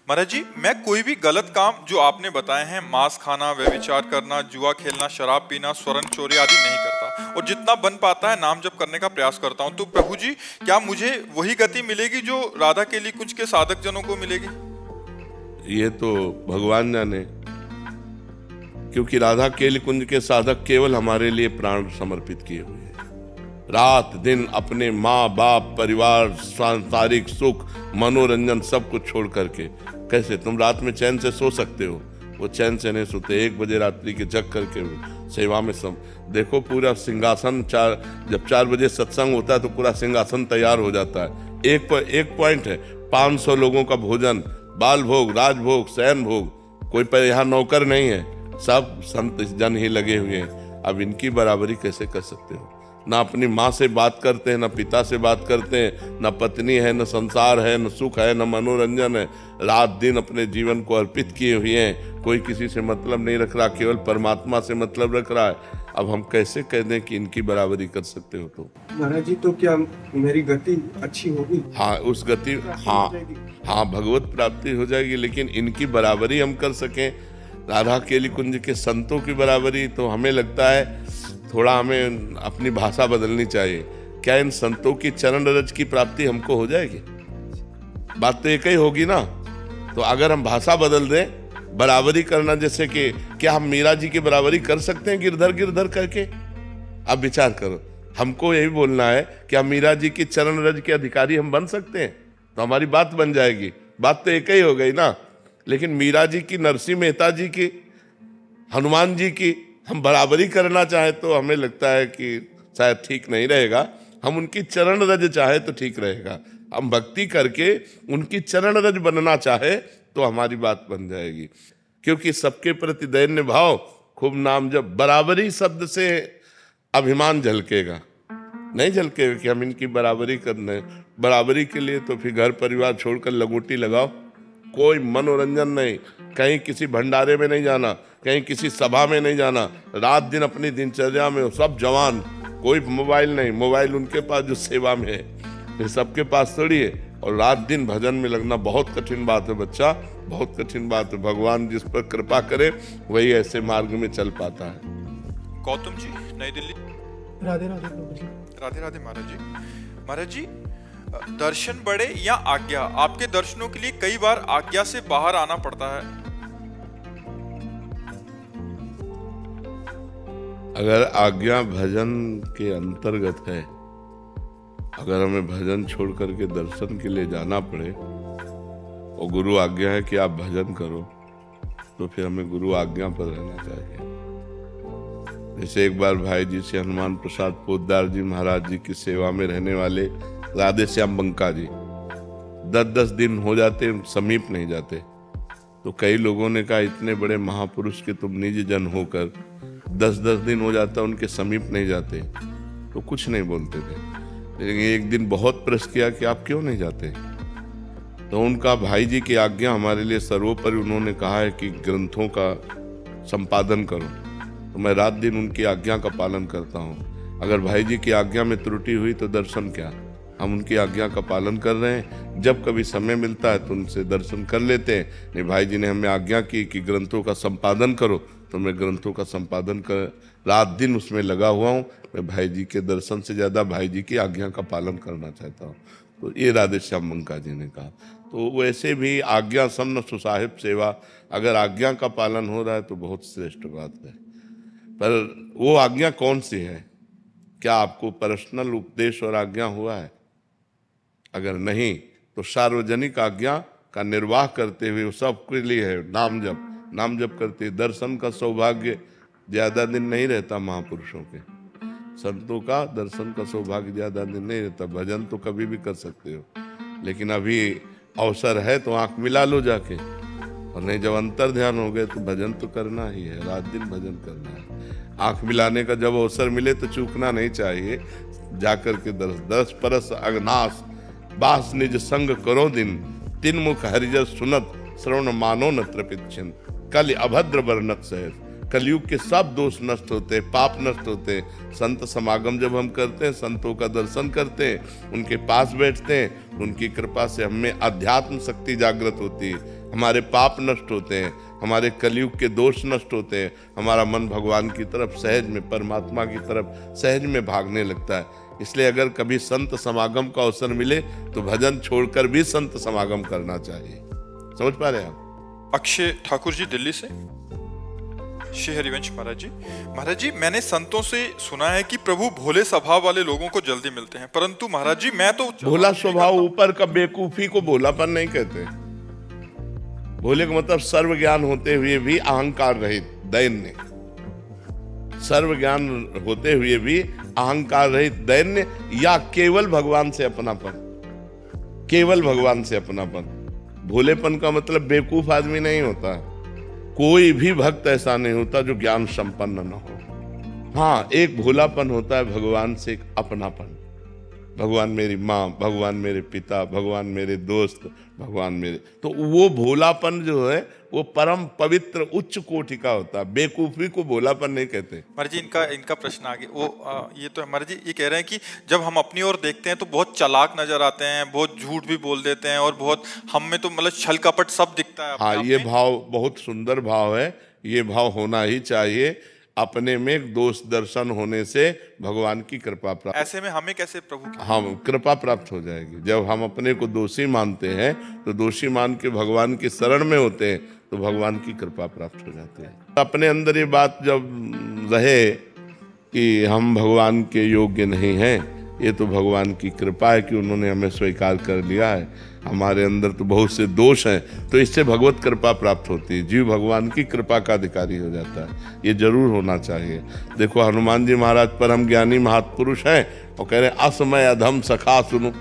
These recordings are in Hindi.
महाराज जी, मैं कोई भी गलत काम जो आपने बताए हैं, मांस खाना, व्यभिचार करना, जुआ खेलना, शराब पीना, स्वर्ण चोरी आदि नहीं करता, और जितना बन पाता है नाम जप करने का प्रयास करता हूँ। तो प्रभु जी, क्या मुझे वही गति मिलेगी जो राधा केली कुंज के साधक जनों को मिलेगी? ये तो भगवान जाने, क्योंकि राधा केली कुंज के साधक केवल हमारे लिए प्राण समर्पित किए हुए हैं। रात दिन अपने माँ बाप, परिवार, सांसारिक सुख, मनोरंजन सब कुछ छोड़ करके कैसे तुम रात में चैन से सो सकते हो? वो चैन से नहीं सोते। 1 बजे रात्रि के जग करके सेवा में सब देखो, पूरा सिंहासन जब 4 बजे सत्संग होता है तो पूरा सिंहासन तैयार हो जाता है। एक पॉइंट है, 500 लोगों का भोजन, बाल भोग, राजभोग, शयन भोग, कोई पर यहाँ नौकर नहीं है, सब संत जन ही लगे हुए हैं। अब इनकी बराबरी कैसे कर सकते हो? ना अपनी माँ से बात करते हैं, ना पिता से बात करते हैं, ना पत्नी है, न संसार है, न सुख है, न मनोरंजन है। रात दिन अपने जीवन को अर्पित किए हुए हैं। कोई किसी से मतलब नहीं रख रहा, केवल परमात्मा से मतलब रख रहा है। अब हम कैसे कह दें कि इनकी बराबरी कर सकते हो? तो महाराज जी, तो क्या मेरी गति अच्छी होगी? हाँ, उस गति, हाँ, भगवत प्राप्ति हो जाएगी। लेकिन इनकी बराबरी हम कर सकें, राधा केली कुंज के संतों की बराबरी, तो हमें लगता है थोड़ा हमें अपनी भाषा बदलनी चाहिए। क्या इन संतों की चरण रज की प्राप्ति हमको हो जाएगी? बात तो एक ही होगी ना। तो अगर हम भाषा बदल दें, बराबरी करना, जैसे कि क्या हम मीरा जी की बराबरी कर सकते हैं गिरधर गिरधर करके? अब विचार करो, हमको यही बोलना है कि हम मीरा जी की चरण रज के अधिकारी हम बन सकते हैं, तो हमारी बात बन जाएगी। बात तो एक ही हो गई ना। लेकिन मीरा जी की, नरसिंह मेहता जी की, हनुमान जी की हम बराबरी करना चाहे तो हमें लगता है कि शायद ठीक नहीं रहेगा। हम उनकी चरण रज चाहे तो ठीक रहेगा। हम भक्ति करके उनकी चरण रज बनना चाहे तो हमारी बात बन जाएगी। क्योंकि सबके प्रति दैन्य भाव, खूब नाम जब, बराबरी शब्द से अभिमान झलकेगा, नहीं झलकेगा कि हम इनकी बराबरी करने। बराबरी के लिए तो फिर घर परिवार छोड़कर लगोटी लगाओ, कोई मनोरंजन नहीं, कहीं किसी भंडारे में नहीं जाना, कहीं किसी सभा में नहीं जाना, रात दिन अपनी दिनचर्या में सब जवान, कोई मोबाइल नहीं, मोबाइल उनके पास जो सेवा में है, ये सबके पास थोड़ी है। और रात दिन भजन में लगना बहुत कठिन बात है बच्चा, बहुत कठिन बात है। भगवान जिस पर कृपा करे वही ऐसे मार्ग में चल पाता है। गौतम जी, नई दिल्ली। राधे राधे प्रभु जी। राधे राधे महाराज जी। महाराज जी, दर्शन बड़े या आज्ञा? आपके दर्शनों के लिए कई बार आज्ञा से बाहर आना पड़ता है। अगर आज्ञा भजन के अंतर्गत है, अगर हमें भजन छोड़ करके दर्शन के लिए जाना पड़े और गुरु आज्ञा है कि आप भजन करो, तो फिर हमें गुरु आज्ञा पर रहना चाहिए। जैसे एक बार भाई जी से हनुमान प्रसाद पोद्दार जी महाराज जी की सेवा में रहने वाले राधे श्याम बंका जी 10-10 दिन हो जाते, समीप नहीं जाते। तो कई लोगों ने कहा, इतने बड़े महापुरुष के तुम निज जन होकर 10-10 दिन हो जाता उनके समीप नहीं जाते, तो कुछ नहीं बोलते थे। लेकिन एक दिन बहुत प्रश्न किया कि आप क्यों नहीं जाते? तो उनका भाई जी की आज्ञा हमारे लिए सर्वोपरि। उन्होंने कहा है कि ग्रंथों का संपादन करो, तो मैं रात दिन उनकी आज्ञा का पालन करता हूँ। अगर भाई जी की आज्ञा में त्रुटि हुई तो दर्शन क्या, हम उनकी आज्ञा का पालन कर रहे हैं। जब कभी समय मिलता है तो उनसे दर्शन कर लेते हैं। नहीं, भाई जी ने हमें आज्ञा की कि ग्रंथों का संपादन करो, तो मैं ग्रंथों का संपादन कर रात दिन उसमें लगा हुआ हूँ। मैं भाई जी के दर्शन से ज़्यादा भाई जी की आज्ञा का पालन करना चाहता हूँ। तो ये राधे श्याम बंका जी ने कहा। तो वैसे भी आज्ञा सम्न सुसाहिब सेवा, अगर आज्ञा का पालन हो रहा है तो बहुत श्रेष्ठ बात है। पर वो आज्ञा कौन सी है? क्या आपको पर्सनल उपदेश और आज्ञा हुआ है? अगर नहीं तो सार्वजनिक आज्ञा का निर्वाह करते हुए सबके लिए है नाम जप। नाम जप करते दर्शन का सौभाग्य ज्यादा दिन नहीं रहता। महापुरुषों के, संतों का दर्शन का सौभाग्य ज्यादा दिन नहीं रहता। भजन तो कभी भी कर सकते हो, लेकिन अभी अवसर है तो आंख मिला लो जाके, और नहीं जब अंतर ध्यान हो गए तो भजन तो करना ही है, रात दिन भजन करना है। आंख मिलाने का जब अवसर मिले तो चूकना नहीं चाहिए। जाकर के दस परस अग्नाश बास निज संग करो दिन, तिन मुख हरिजस सुनत श्रवण मानो न त्रिपिच्छिन। कल अभद्र वर्णक सहज, कलयुग के सब दोष नष्ट होते, पाप नष्ट होते। संत समागम जब हम करते हैं, संतों का दर्शन करते हैं, उनके पास बैठते हैं, उनकी कृपा से हमें अध्यात्म शक्ति जागृत होती है। हमारे पाप नष्ट होते हैं, हमारे कलयुग के दोष नष्ट होते हैं, हमारा मन भगवान की तरफ सहज में, परमात्मा की तरफ सहज में भागने लगता है। इसलिए अगर कभी संत समागम का अवसर मिले तो भजन छोड़कर भी संत समागम करना चाहिए। समझ पा रहे हैं आप? अक्षय ठाकुर जी दिल्ली से। श्री हरिवंश महाराज जी, महाराज जी मैंने संतों से सुना है कि प्रभु भोले स्वभाव वाले लोगों को जल्दी मिलते हैं, परंतु महाराज जी मैं तो भोला स्वभाव ऊपर का, बेवकूफी को भोलापन नहीं कहते। भोले का मतलब सर्व ज्ञान होते हुए भी अहंकार रहित, दैन्य। सर्व ज्ञान होते हुए भी अहंकार रहित, दैन्य, या केवल भगवान से अपनापन, केवल भगवान से अपनापन। भोलेपन का मतलब बेवकूफ आदमी नहीं होता। कोई भी भक्त ऐसा नहीं होता जो ज्ञान संपन्न न हो। हाँ, एक भोलापन होता है भगवान से, एक अपनापन। भगवान मेरी माँ, भगवान मेरे पिता, भगवान मेरे दोस्त, भगवान मेरे, तो वो भोलापन जो है वो परम पवित्र उच्च कोटि का होता है। बेवकूफी को भोलापन नहीं कहते। महाराज जी इनका प्रश्न आगे ये तो है महाराज जी, ये कह रहे हैं कि जब हम अपनी ओर देखते हैं तो बहुत चालाक नजर आते हैं, बहुत झूठ भी बोल देते हैं, और बहुत हम में तो मतलब छल कपट सब दिखता है। हाँ, ये भाव बहुत सुंदर भाव है, ये भाव होना ही चाहिए। अपने में दोष दर्शन होने से भगवान की कृपा प्राप्त, ऐसे में हमें कैसे प्रभु की हम कृपा प्राप्त हो जाएगी। जब हम अपने को दोषी मानते हैं तो दोषी मान के भगवान की शरण में होते हैं तो भगवान की कृपा प्राप्त हो जाती है। अपने अंदर ये बात जब रहे कि हम भगवान के योग्य नहीं हैं, ये तो भगवान की कृपा है कि उन्होंने हमें स्वीकार कर लिया है। हमारे अंदर तो बहुत से दोष हैं, तो इससे भगवत कृपा प्राप्त होती है। जीव भगवान की कृपा का अधिकारी हो जाता है। ये जरूर होना चाहिए। देखो हनुमान जी महाराज परम ज्ञानी महापुरुष हैं, और कह रहे असमय अधम सखा सुनो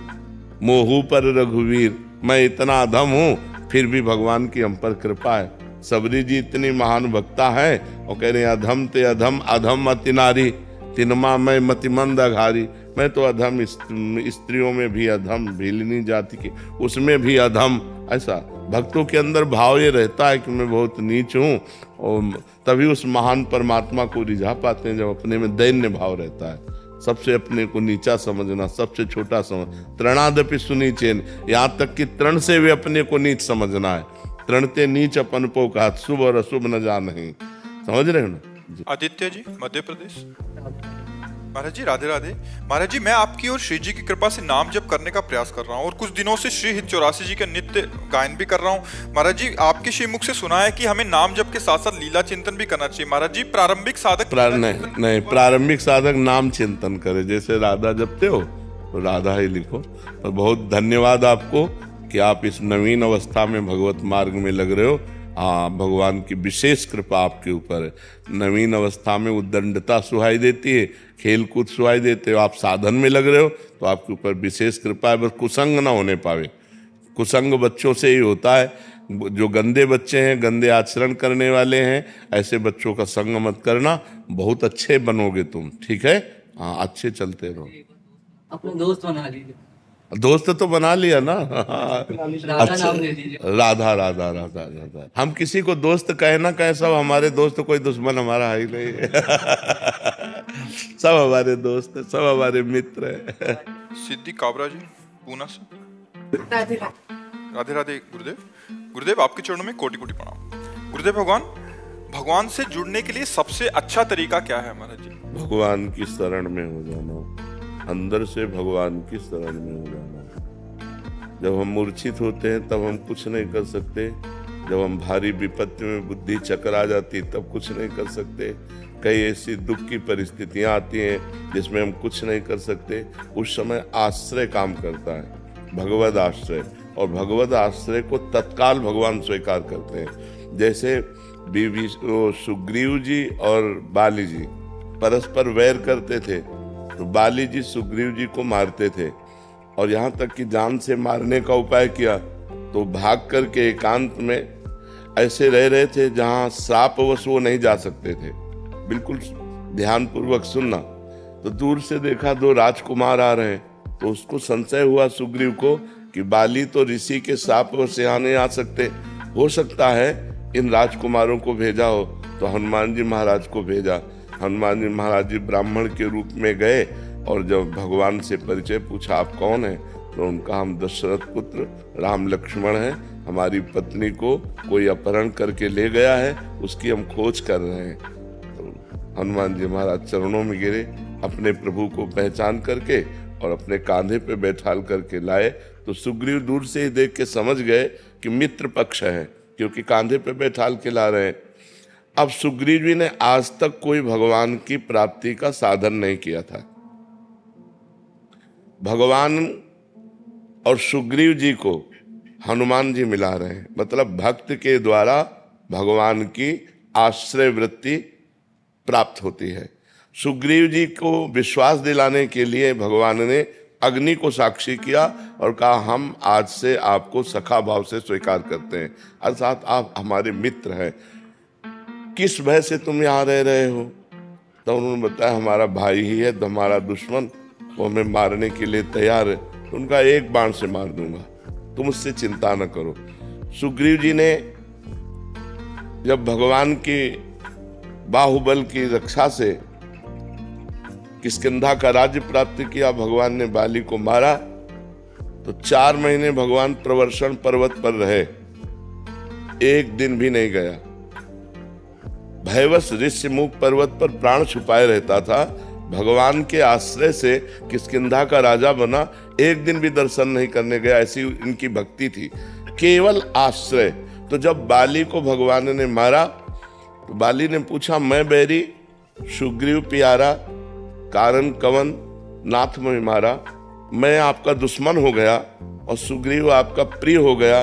मोहू पर रघुवीर। मैं इतना अधम हूँ फिर भी भगवान की हम पर कृपा है। सबरी जी इतनी महान भक्ता है, और कह रहे अधम ते अधम अधम अति नारी, तिनमा मैं मतिमंद अघारी। मैं तो अधम, स्त्रियों में भी अधम, भीलनी जाति के उसमें भी अधम। ऐसा भक्तों के अंदर भाव ये रहता है कि मैं बहुत नीच हूँ, और तभी उस महान परमात्मा को रिझा पाते हैं जब अपने में दैन्य भाव रहता है। सबसे अपने को नीचा समझना, सबसे छोटा समझ, तृणादपि सुनीचेन, यहाँ तक कि तृण से भी अपने को नीच समझना है। तृणते नीच अपन पो का, शुभ और अशुभ न जानहि। समझ रहे हो ना? आदित्य जी मध्य प्रदेश। महाराज जी राधे राधे। महाराज जी मैं आपकी और श्री जी की कृपा से नाम जप करने का प्रयास कर रहा हूँ, और कुछ दिनों से श्री हित 84 जी का नित्य गायन भी कर रहा हूँ। महाराज जी आपके श्रीमुख से सुना है कि हमें नाम जप के साथ साथ लीला चिंतन भी करना चाहिए। महाराज जी प्रारंभिक साधक नहीं, प्रारंभिक साधक नाम चिंतन करे। जैसे राधा जपते हो तो राधा ही लिखो। और बहुत धन्यवाद आपको कि आप इस नवीन अवस्था में भगवत मार्ग में लग रहे हो। हाँ, भगवान की विशेष कृपा आपके ऊपर है। नवीन अवस्था में उद्दंडता सुहाई देती है, खेल कूद सुहाई देते हो। आप साधन में लग रहे हो तो आपके ऊपर विशेष कृपा है। बस कुसंग ना होने पावे। कुसंग बच्चों से ही होता है। जो गंदे बच्चे हैं, गंदे आचरण करने वाले हैं, ऐसे बच्चों का संग मत करना। बहुत अच्छे बनोगे तुम, ठीक है? हाँ, अच्छे चलते रहो। अपने दोस्त बना लीजिए। दोस्त तो बना लिया ना। राधा नाम दे दीजिए। राधा राधा राधा राधा। हम किसी को दोस्त कहे ना कहे, सब हमारे दोस्त, कोई दुश्मन हमारा है ही नहीं। सब हमारे दोस्त है, सब हमारे मित्र है। सिद्धि काबरा जी पूना से। राधे राधे राधे गुरुदेव। गुरुदेव आपके चरणों में कोटि कोटि प्रणाम। गुरुदेव भगवान से जुड़ने के लिए सबसे अच्छा तरीका क्या है महाराज जी? भगवान की शरण में हो जाना, अंदर से भगवान की शरण में हो जाना। जब हम मूर्छित होते हैं तब हम कुछ नहीं कर सकते। जब हम भारी विपत्ति में बुद्धि चकरा जाती तब कुछ नहीं कर सकते। कई ऐसी दुख की परिस्थितियां आती हैं जिसमें हम कुछ नहीं कर सकते। उस समय आश्रय काम करता है, भगवद आश्रय। और भगवद आश्रय को तत्काल भगवान स्वीकार करते हैं। जैसे बीवी सुग्रीव जी और बाली जी परस्पर वैर करते थे, तो बाली जी सुग्रीव जी को मारते थे, और यहाँ तक कि जान से मारने का उपाय किया तो भाग करके एकांत में ऐसे रह रहे थे जहाँ श्रापवश वो नहीं जा सकते थे। बिल्कुल ध्यानपूर्वक सुनना। तो दूर से देखा दो राजकुमार आ रहे हैं, तो उसको संशय हुआ सुग्रीव को कि बाली तो ऋषि के श्रापवश यहाँ नहीं आ सकते, हो सकता है इन राजकुमारों को भेजा हो। तो हनुमान जी महाराज को भेजा। हनुमान जी महाराज जी ब्राह्मण के रूप में गए, और जब भगवान से परिचय पूछा आप कौन हैं, तो उनका हम दशरथ पुत्र राम लक्ष्मण हैं, हमारी पत्नी को कोई अपहरण करके ले गया है, उसकी हम खोज कर रहे हैं। तो हनुमान जी महाराज चरणों में गिरे, अपने प्रभु को पहचान करके और अपने कांधे पे बैठाल करके लाए। तो सुग्रीव दूर से ही देख के समझ गए कि मित्र पक्ष है, क्योंकि कांधे पे बैठाल के ला रहे हैं। अब सुग्रीव जी ने आज तक कोई भगवान की प्राप्ति का साधन नहीं किया था। भगवान और सुग्रीव जी को हनुमान जी मिला रहे हैं, मतलब भक्त के द्वारा भगवान की आश्रय वृत्ति प्राप्त होती है। सुग्रीव जी को विश्वास दिलाने के लिए भगवान ने अग्नि को साक्षी किया और कहा, हम आज से आपको सखा भाव से स्वीकार करते हैं, अर्थात आप हमारे मित्र हैं। किस भय से तुम यहाँ रह रहे हो? तो उन्होंने बताया, हमारा भाई ही है, तो हमारा दुश्मन वो हमें मारने के लिए तैयार है, तो उनका एक बाण से मार दूंगा, तुम उससे चिंता न करो। सुग्रीव जी ने जब भगवान की बाहुबल की रक्षा से किष्किंधा का राज्य प्राप्त किया, भगवान ने बाली को मारा, तो 4 महीने भगवान प्रवर्षण पर्वत पर रहे, एक दिन भी नहीं गया। भयवश ऋष्यमुख पर्वत पर प्राण छुपाए रहता था, भगवान के आश्रय से किष्किंधा का राजा बना, एक दिन भी दर्शन नहीं करने गया, ऐसी इनकी भक्ति थी, केवल आश्रय। तो जब बाली को भगवान ने मारा तो बाली ने पूछा, मैं बैरी सुग्रीव प्यारा, कारण कवन नाथ में मारा, मैं आपका दुश्मन हो गया और सुग्रीव आपका प्रिय हो गया,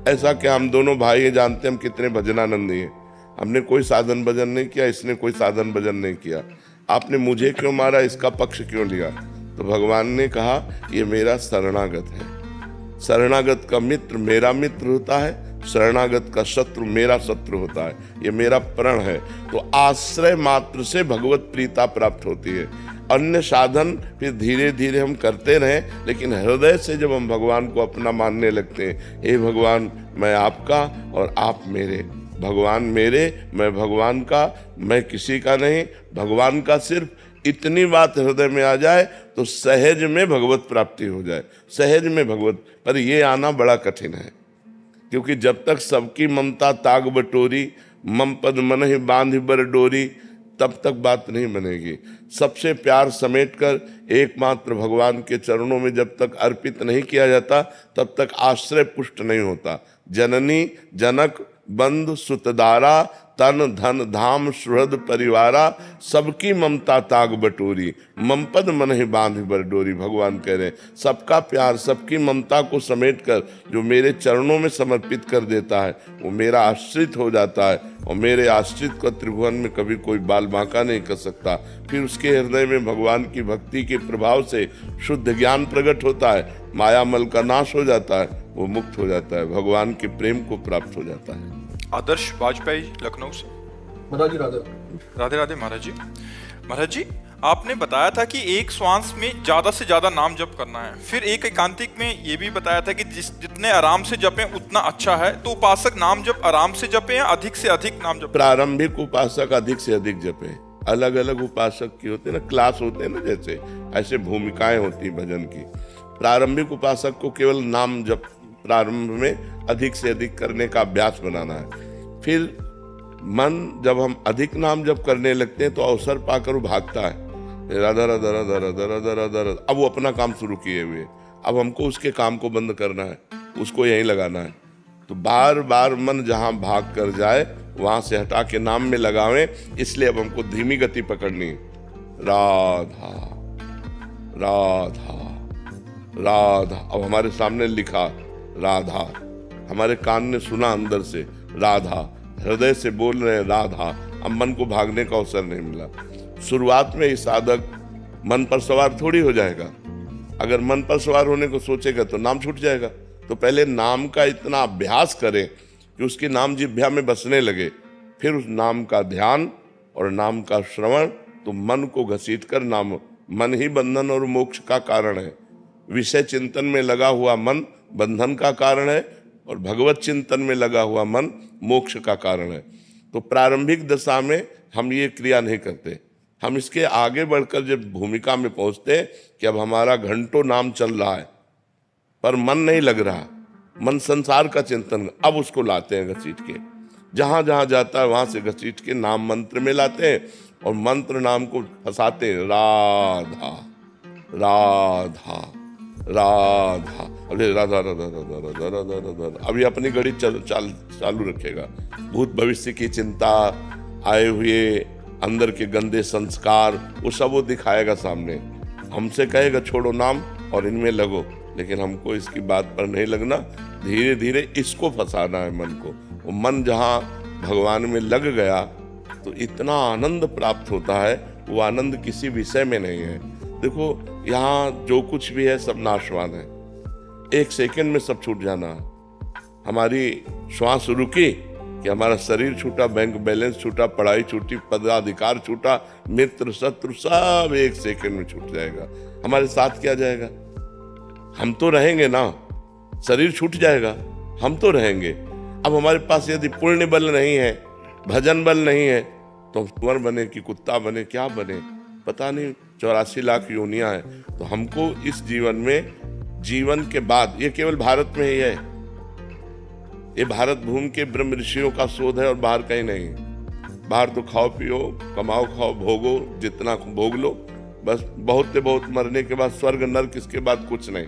ऐसा क्या? हम दोनों भाई हैं, जानते हम कितने भजनानंदी हैं, हमने कोई साधन भजन नहीं किया, इसने कोई साधन भजन नहीं किया, आपने मुझे क्यों मारा, इसका पक्ष क्यों लिया? तो भगवान ने कहा, ये मेरा शरणागत है, शरणागत का मित्र मेरा मित्र होता है, शरणागत का शत्रु मेरा शत्रु होता है, ये मेरा प्रण है। तो आश्रय मात्र से भगवत प्रीता प्राप्त होती है। अन्य साधन फिर धीरे धीरे हम करते रहें, लेकिन हृदय से जब हम भगवान को अपना मानने लगते हैं, हे भगवान मैं आपका और आप मेरे, भगवान मेरे मैं भगवान का, मैं किसी का नहीं, भगवान का सिर्फ, इतनी बात हृदय में आ जाए तो सहज में भगवत प्राप्ति हो जाए, सहज में भगवत। पर ये आना बड़ा कठिन है, क्योंकि जब तक सबकी ममता ताग बटोरी, मम पद मन ही बांध बर डोरी, तब तक बात नहीं बनेगी। सबसे प्यार समेटकर एकमात्र भगवान के चरणों में जब तक अर्पित नहीं किया जाता, तब तक आश्रय पुष्ट नहीं होता। जननी जनक बंधु सुतदारा, तन धन धाम सुहृद परिवारा, सबकी ममता ताग बटोरी, मम पद मन ही बांध बर डोरी। भगवान कह रहे, सबका प्यार, सबकी ममता को समेटकर जो मेरे चरणों में समर्पित कर देता है, वो मेरा आश्रित हो जाता है, और मेरे आश्रित को त्रिभुवन में कभी कोई बाल बांका नहीं कर सकता। फिर उसके हृदय में भगवान की भक्ति के प्रभाव से शुद्ध ज्ञान प्रकट होता है, मायामल का नाश हो जाता है, वो मुक्त हो जाता है, भगवान के प्रेम को प्राप्त हो जाता है। आदर्श वाजपेयी लखनऊ से। महाराज जी राधे राधे राधे महाराज जी। महाराज जी, आपने बताया था कि एक श्वास में ज्यादा से ज्यादा नाम जप करना है, फिर एक एकांतिक में ये भी बताया था कि जितने आराम से जपें उतना अच्छा है। तो उपासक नाम जप आराम से जपें या अधिक से अधिक नाम जप? प्रारंभिक उपासक अधिक से अधिक जपे। अलग अलग उपासक की होते हैं ना, क्लास होते हैं ना, जैसे ऐसे भूमिकाएं होती भजन की। प्रारंभिक उपासक को केवल नाम जप प्रारंभ में अधिक से अधिक करने का अभ्यास बनाना है। फिर मन जब हम अधिक नाम जप करने लगते हैं तो अवसर पाकर वो भागता है, राधा राधा राधा राधा राधा राधा राधा। अब वो अपना काम शुरू किए हुए, अब हमको उसके काम को बंद करना है, उसको यहीं लगाना है। तो बार बार मन जहां भाग कर जाए वहां से हटा के नाम में लगावें। इसलिए अब हमको धीमी गति पकड़नी है। राधा राधा राधा। अब हमारे सामने लिखा राधा, हमारे कान ने सुना अंदर से राधा, हृदय से बोल रहे हैं राधा। अब मन को भागने का अवसर नहीं मिला। शुरुआत में ही साधक मन पर सवार थोड़ी हो जाएगा। अगर मन पर सवार होने को सोचेगा तो नाम छूट जाएगा। तो पहले नाम का इतना अभ्यास करें कि उसकी नाम जिह्वा में बसने लगे, फिर उस नाम का ध्यान और नाम का श्रवण। तो मन को घसीट कर नाम, मन ही बंधन और मोक्ष का कारण है। विषय चिंतन में लगा हुआ मन बंधन का कारण है, और भगवत चिंतन में लगा हुआ मन मोक्ष का कारण है। तो प्रारंभिक दशा में हम ये क्रिया नहीं करते। हम इसके आगे बढ़कर जब भूमिका में पहुंचते हैं कि अब हमारा घंटों नाम चल रहा है पर मन नहीं लग रहा, मन संसार का चिंतन, अब उसको लाते हैं घसीट के, जहां जहां जाता है वहां से घसीट के नाम मंत्र में लाते हैं और मंत्र नाम को फंसाते हैं, राधा राधा राधा, अरे राधा राधा राधा राधा राधा राधा, अभी अपनी घड़ी चालू रखेगा। भूत भविष्य की चिंता, आए हुए अंदर के गंदे संस्कार, वो सब वो दिखाएगा सामने। हमसे कहेगा छोड़ो नाम और इनमें लगो, लेकिन हमको इसकी बात पर नहीं लगना, धीरे धीरे इसको फंसाना है मन को। वो मन जहाँ भगवान में लग गया तो इतना आनंद प्राप्त होता है, वो आनंद किसी विषय में नहीं है। देखो यहाँ जो कुछ भी है सब नाशवान है, एक सेकंड में सब छूट जाना है। हमारी श्वास रुकी कि हमारा शरीर छूटा, बैंक बैलेंस छूटा, पढ़ाई छूटी, पदाधिकार छूटा, मित्र शत्रु सब एक सेकंड में छूट जाएगा। हमारे साथ क्या जाएगा? हम तो रहेंगे ना, शरीर छूट जाएगा, हम तो रहेंगे। अब हमारे पास यदि पुण्य बल नहीं है, भजन बल नहीं है, तो कुंवर बने कि कुत्ता बने, क्या बने पता नहीं, 84 लाख योनियां हैं। तो हमको इस जीवन में, जीवन के बाद, ये केवल भारत में ही है, ये भारत भूमि के ब्रह्म ऋषियों का शोध है और बाहर कहीं नहीं। बाहर तो खाओ पियो, कमाओ खाओ, भोगो, जितना भोग लो, बस बहुत से बहुत, मरने के बाद स्वर्ग नरक, इसके बाद कुछ नहीं।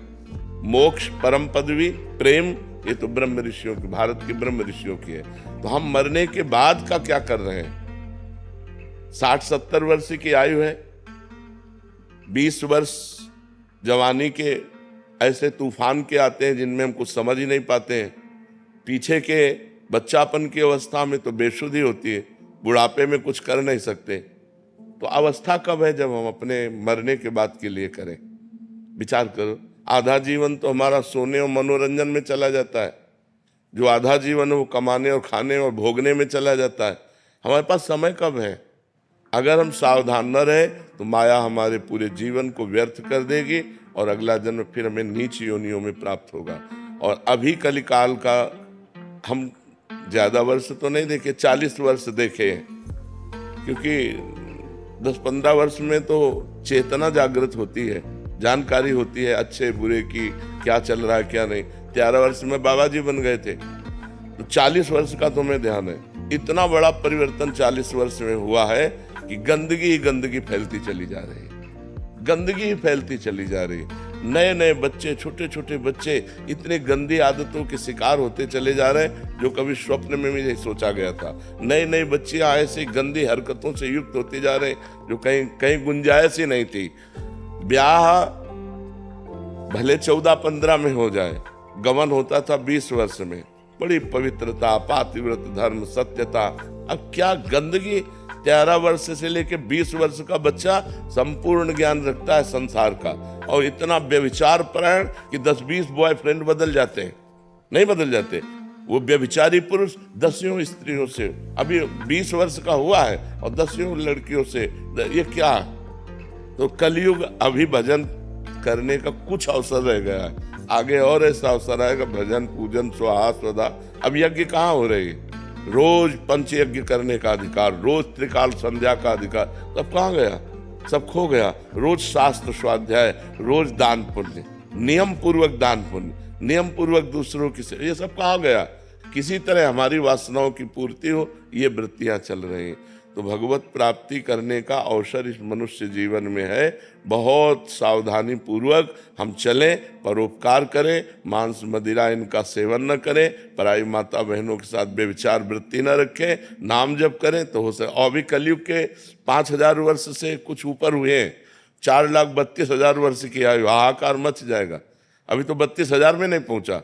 मोक्ष, परम पदवी, प्रेम, ये तो ब्रह्म ऋषियों की, भारत के ब्रह्म ऋषियों की है। तो हम मरने के बाद का क्या कर रहे हैं? 60-70 वर्ष की आयु है, 20 वर्ष जवानी के ऐसे तूफान के आते हैं जिनमें हम कुछ समझ ही नहीं पाते हैं। पीछे के बच्चापन की अवस्था में तो बेसुधी होती है, बुढ़ापे में कुछ कर नहीं सकते। तो अवस्था कब है जब हम अपने मरने के बाद के लिए करें? विचार करो, आधा जीवन तो हमारा सोने और मनोरंजन में चला जाता है, जो आधा जीवन है वो कमाने और खाने और भोगने में चला जाता है। हमारे पास समय कब है? अगर हम सावधान न रहे तो माया हमारे पूरे जीवन को व्यर्थ कर देगी और अगला जन्म फिर हमें नीच योनियों में प्राप्त होगा। और अभी कलिकाल का हम ज्यादा वर्ष तो नहीं देखे, 40 वर्ष देखे हैं, क्योंकि 10-15 वर्ष में तो चेतना जागृत होती है, जानकारी होती है अच्छे बुरे की, क्या चल रहा है क्या नहीं। 13 वर्ष में बाबा जी बन गए थे, तो 40 वर्ष का तुम्हें ध्यान है। इतना बड़ा परिवर्तन 40 वर्ष में हुआ है कि गंदगी ही गंदगी फैलती चली जा रही है, गंदगी ही फैलती चली जा रही है। नए नए बच्चे, छोटे छोटे बच्चे इतने गंदी आदतों के शिकार होते चले जा रहे हैं जो कभी स्वप्न में भी नहीं सोचा गया था। नई नई बच्चियां ऐसी गंदी हरकतों से युक्त होते जा रहे हैं जो कहीं कहीं गुंजाइश ही नहीं थी। ब्याह भले 14-15 में हो जाए, गमन होता था 20 वर्ष में, बड़ी पवित्रता, पातिव्रत धर्म, सत्यता। अब क्या गंदगी! 13 वर्ष से लेकर 20 वर्ष का बच्चा संपूर्ण ज्ञान रखता है संसार का, और इतना व्यभिचार परायण कि 10-20 बॉयफ्रेंड बदल जाते हैं। नहीं बदल जाते, वो व्यभिचारी पुरुष 10 स्त्रियों से, अभी 20 वर्ष का हुआ है और 10 लड़कियों से, ये क्या? तो कलयुग अभी भजन करने का कुछ अवसर रह गया है, आगे और ऐसा अवसर आएगा, भजन पूजन स्वाहा स्वधा। अब यज्ञ कहाँ हो रही है? रोज पंच यज्ञ करने का अधिकार, रोज त्रिकाल संध्या का अधिकार, सब कहाँ गया? सब खो गया। रोज शास्त्र स्वाध्याय, रोज दान पुण्य, नियम पूर्वक दान पुण्य, नियम पूर्वक दूसरों की सेवा, ये सब कहाँ गया? किसी तरह हमारी वासनाओं की पूर्ति हो, ये वृत्तियां चल रही हैं। तो भगवत प्राप्ति करने का अवसर इस मनुष्य जीवन में है। बहुत सावधानी पूर्वक हम चलें, परोपकार करें, मांस मदिरा इनका सेवन न करें, पराई माता बहनों के साथ बेविचार वृत्ति न रखें, नाम जप करें तो हो सके। और भी कलयुग के 5000 वर्ष से कुछ ऊपर हुए हैं, 4,32,000 वर्ष की आयु, हाहाकार मच जाएगा। अभी तो 32,000 में नहीं पहुंचा,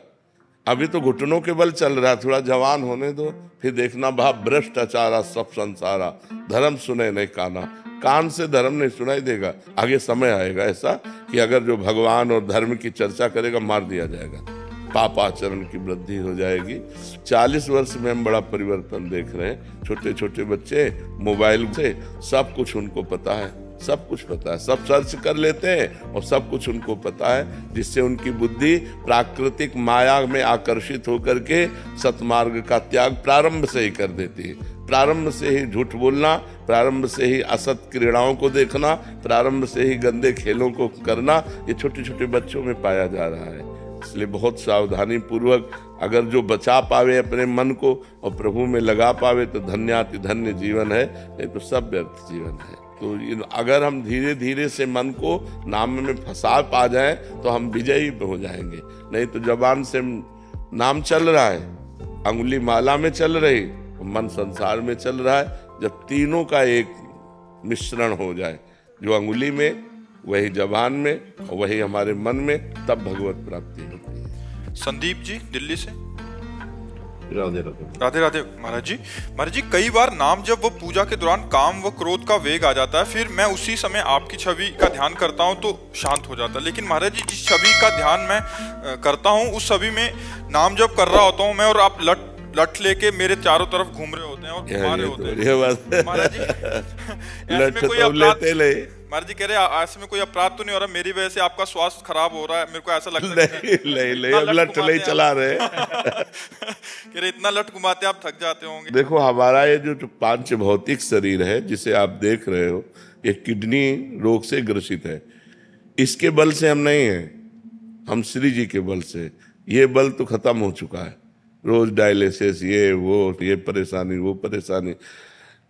अभी तो घुटनों के बल चल रहा है। थोड़ा जवान होने दो, फिर देखना भाव भ्रष्टाचारा सब संसारा, धर्म सुने नहीं काना, कान से धर्म नहीं सुनाई देगा। आगे समय आएगा ऐसा कि अगर जो भगवान और धर्म की चर्चा करेगा मार दिया जाएगा, पापाचरण की वृद्धि हो जाएगी। 40 वर्ष में हम बड़ा परिवर्तन देख रहे हैं। छोटे छोटे बच्चे मोबाइल से सब कुछ उनको पता है, सब कुछ पता है, सब सर्च कर लेते हैं और सब कुछ उनको पता है, जिससे उनकी बुद्धि प्राकृतिक माया में आकर्षित होकर के सतमार्ग का त्याग प्रारंभ से ही कर देती है। प्रारंभ से ही झूठ बोलना, प्रारंभ से ही असत क्रीड़ाओं को देखना, प्रारंभ से ही गंदे खेलों को करना, ये छोटे छोटे बच्चों में पाया जा रहा है। इसलिए बहुत सावधानी पूर्वक अगर जो बचा पावे अपने मन को और प्रभु में लगा पावे तो धन्याति धन्य जीवन है, नहीं तो सब व्यर्थ जीवन है। तो अगर हम धीरे धीरे से मन को नाम में फंसा पा जाएं तो हम विजयी हो जाएंगे। नहीं तो जबान से नाम चल रहा है, अंगुली माला में चल रही, मन संसार में चल रहा है। जब तीनों का एक मिश्रण हो जाए, जो अंगुली में, वही जबान में और वही हमारे मन में, तब भगवत प्राप्ति होती है। संदीप जी दिल्ली से। राधे राधे। राधे राधे महाराज जी कई बार नाम जब वो पूजा के दौरान काम व क्रोध का वेग आ जाता है, फिर मैं उसी समय आपकी छवि का ध्यान करता हूँ तो शांत हो जाता है। लेकिन महाराज जी जिस छवि का ध्यान मैं करता हूँ उस छवि में नाम जब कर रहा होता हूँ मैं, और आप लठ लेके मेरे चारों तरफ घूम रहे होते हैं और घुमा रहे होते हैं महाराज जी। ऐसे में कोई अपराध, महाराज जी कह रहे हैं ऐसे में कोई अपराध तो नहीं हो रहा, मेरी वजह से आपका स्वास्थ्य खराब हो रहा है, मेरे को ऐसा लगता है। नहीं, अब लठ नहीं चला रहे। कह रहे इतना लठ घुमाते आप थक जाते होंगे। देखो हमारा ये जो पांच भौतिक शरीर है जिसे आप देख रहे हो, ये किडनी रोग से ग्रसित है। इसके बल से हम नहीं हैं, हम श्री जी के बल से। ये बल तो खत्म हो चुका है, रोज डायलिसिस, ये परेशानी, वो परेशानी।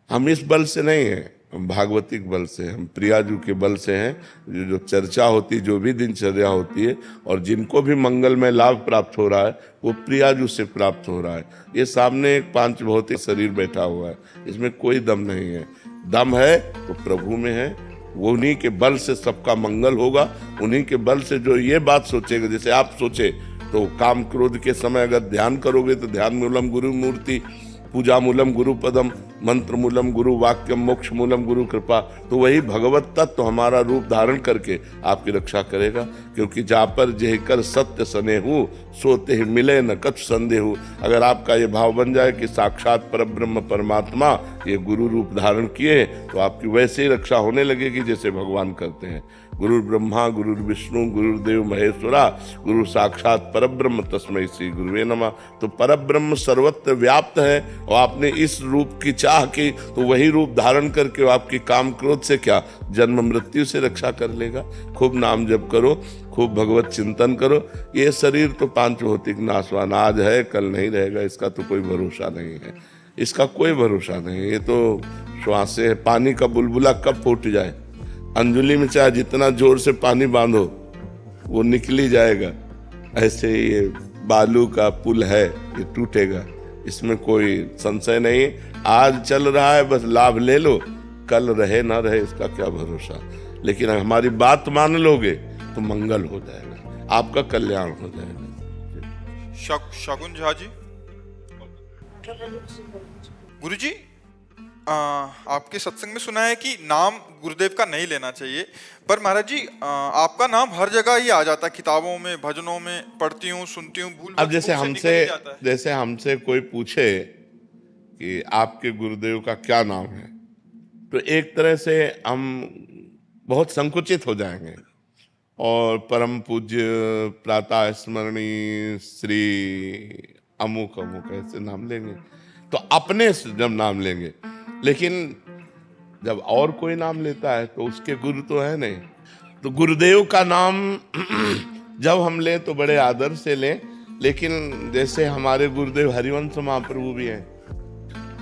हम इस बल से नहीं हैं, हम भागवतिक बल से, हम प्रियाजू के बल से हैं। जो चर्चा होती, जो भी दिनचर्या होती है और जिनको भी मंगलमय लाभ प्राप्त हो रहा है वो प्रियाजू से प्राप्त हो रहा है। ये सामने एक पांच भौतिक शरीर बैठा हुआ है, इसमें कोई दम नहीं है। दम है तो प्रभु में है, वो उन्हीं के बल से सबका मंगल होगा। उन्हीं के बल से जो ये बात सोचेगा, जैसे आप सोचे तो काम क्रोध के समय अगर ध्यान करोगे तो ध्यान मूलम गुरु मूर्ति, पूजा मूलम गुरु पदम, मंत्र मूलम गुरु वाक्यम, मोक्ष मूलम गुरु कृपा, तो वही भगवत तत्व तो हमारा रूप धारण करके आपकी रक्षा करेगा। क्योंकि जहाँ पर जेकर सत्य सनेहु, सोते ही मिले न कछु संदेहु। अगर आपका ये भाव बन जाए कि साक्षात परब्रह्म परमात्मा ये गुरु रूप धारण किए, तो आपकी वैसे ही रक्षा होने लगेगी जैसे भगवान करते हैं। गुरु ब्रह्मा गुरु विष्णु गुरुदेव महेश्वरा, गुरु साक्षात परब्रह्म तस्मै श्री गुरुवे नमः। तो परब्रह्म सर्वत्र व्याप्त है और आपने इस रूप की चाह की तो वही रूप धारण करके आपकी काम क्रोध से क्या, जन्म मृत्यु से रक्षा कर लेगा। खूब नाम जप करो, खूब भगवत चिंतन करो। ये शरीर तो पांच भौतिक नाशवान, आज है कल नहीं रहेगा, इसका तो कोई भरोसा नहीं है, इसका कोई भरोसा नहीं। ये तो श्वास है, पानी का बुलबुला कब फूट जाए, अंजलि में चाहे जितना जोर से पानी बांधो वो निकल ही जाएगा। ऐसे ही ये बालू का पुल है, ये टूटेगा, इसमें कोई संशय नहीं। आज चल रहा है, बस लाभ ले लो, कल रहे ना रहे इसका क्या भरोसा। लेकिन हमारी बात मान लोगे तो मंगल हो जाएगा, आपका कल्याण हो जाएगा। शगुन झा जी। गुरु जी आपके सत्संग में सुना है कि नाम गुरुदेव का नहीं लेना चाहिए, पर महाराज जी आपका नाम हर जगह ही आ जाता है, किताबों में, भजनों में पढ़ती हूँ, सुनती हूँ, भूल अब जैसे हमसे कोई पूछे कि आपके गुरुदेव का क्या नाम है, तो एक तरह से हम बहुत संकुचित हो जाएंगे और परम पूज्य प्रातः स्मरणीय श्री अमुक अमुक ऐसे नाम लेंगे, तो अपने से जब नाम लेंगे। लेकिन जब और कोई नाम लेता है तो उसके गुरु तो है नहीं। तो गुरुदेव का नाम जब हम लें तो बड़े आदर से लें। लेकिन जैसे हमारे गुरुदेव हरिवंश महाप्रभु भी हैं,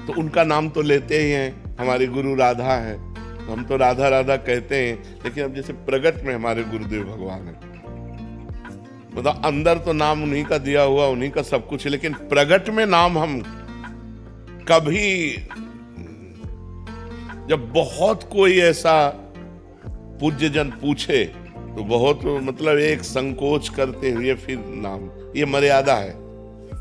तो उनका नाम तो लेते ही हैं। हमारी गुरु राधा है, तो हम तो राधा राधा कहते हैं। लेकिन अब जैसे प्रगट में हमारे गुरुदेव भगवान है, मतलब अंदर तो नाम उन्हीं का दिया हुआ, उन्हीं का सब कुछ है, लेकिन प्रगट में नाम हम कभी, जब बहुत कोई ऐसा पूज्य जन पूछे तो बहुत मतलब एक संकोच करते हुए फिर नाम, ये मर्यादा है।